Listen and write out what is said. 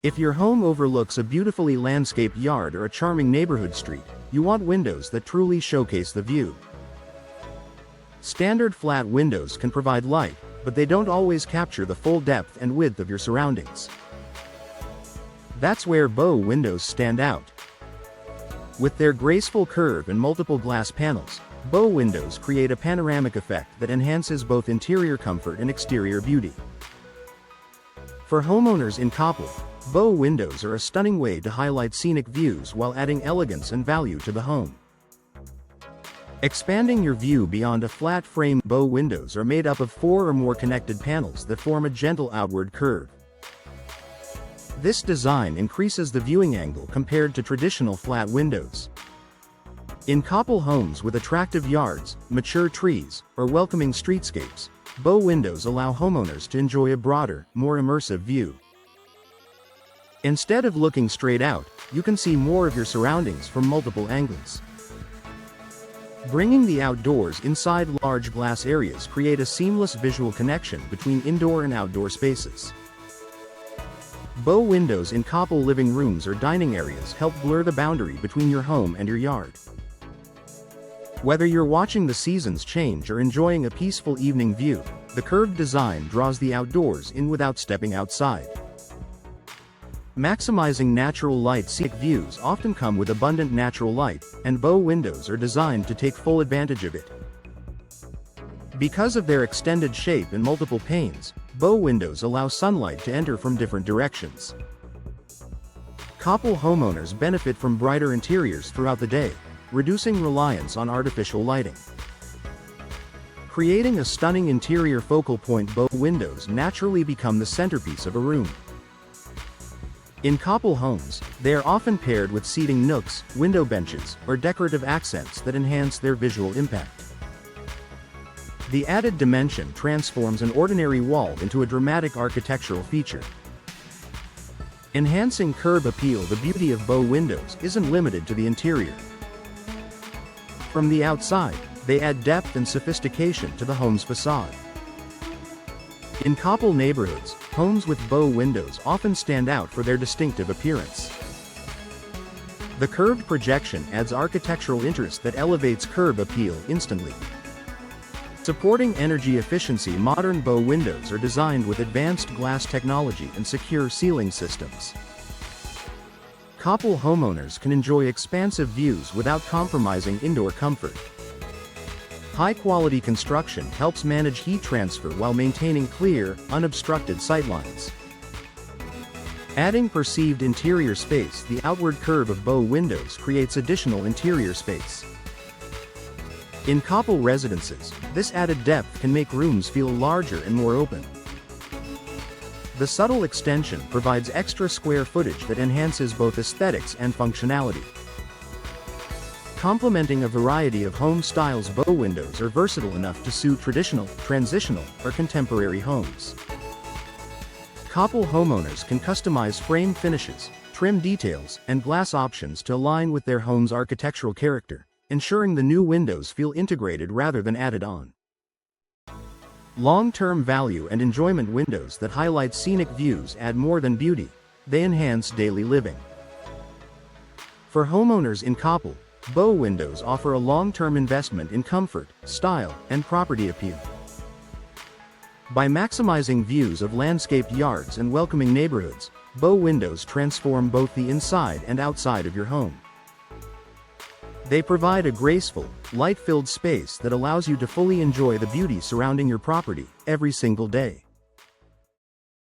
If your home overlooks a beautifully landscaped yard or a charming neighborhood street, you want windows that truly showcase the view. Standard flat windows can provide light, but they don't always capture the full depth and width of your surroundings. That's where bow windows stand out. With their graceful curve and multiple glass panels, bow windows create a panoramic effect that enhances both interior comfort and exterior beauty. For homeowners in Coppell, bow windows are a stunning way to highlight scenic views while adding elegance and value to the home. Expanding your view beyond a flat frame, bow windows are made up of 4 or more connected panels that form a gentle outward curve. This design increases the viewing angle compared to traditional flat windows. In Coppell homes with attractive yards, mature trees, or welcoming streetscapes, bow windows allow homeowners to enjoy a broader, more immersive view. Instead of looking straight out, you can see more of your surroundings from multiple angles. Bringing the outdoors inside large glass areas create a seamless visual connection between indoor and outdoor spaces. Bow windows in Coppell living rooms or dining areas help blur the boundary between your home and your yard. Whether you're watching the seasons change or enjoying a peaceful evening view, the curved design draws the outdoors in without stepping outside. Maximizing natural light. Scenic views often come with abundant natural light, and bow windows are designed to take full advantage of it. Because of their extended shape and multiple panes, bow windows allow sunlight to enter from different directions. Coppell homeowners benefit from brighter interiors throughout the day, reducing reliance on artificial lighting. Creating a stunning interior focal point, bow windows naturally become the centerpiece of a room. In Coppell homes, they are often paired with seating nooks, window benches, or decorative accents that enhance their visual impact. The added dimension transforms an ordinary wall into a dramatic architectural feature. Enhancing curb appeal. The beauty of bow windows isn't limited to the interior. From the outside, they add depth and sophistication to the home's facade. In Coppell neighborhoods, homes with bow windows often stand out for their distinctive appearance. The curved projection adds architectural interest that elevates curb appeal instantly. Supporting energy efficiency, modern bow windows are designed with advanced glass technology and secure ceiling systems. Coppell homeowners can enjoy expansive views without compromising indoor comfort. High-quality construction helps manage heat transfer while maintaining clear, unobstructed sightlines. Adding perceived interior space. The outward curve of bow windows creates additional interior space. In Coppell residences, this added depth can make rooms feel larger and more open. The subtle extension provides extra square footage that enhances both aesthetics and functionality. Complementing a variety of home styles, bow windows are versatile enough to suit traditional, transitional, or contemporary homes. Coppell homeowners can customize frame finishes, trim details, and glass options to align with their home's architectural character, ensuring the new windows feel integrated rather than added on. Long-term value and enjoyment. Windows that highlight scenic views add more than beauty, they enhance daily living. For homeowners in Coppell, bow windows offer a long-term investment in comfort, style, and property appeal. By maximizing views of landscaped yards and welcoming neighborhoods, bow windows transform both the inside and outside of your home. They provide a graceful, light-filled space that allows you to fully enjoy the beauty surrounding your property every single day.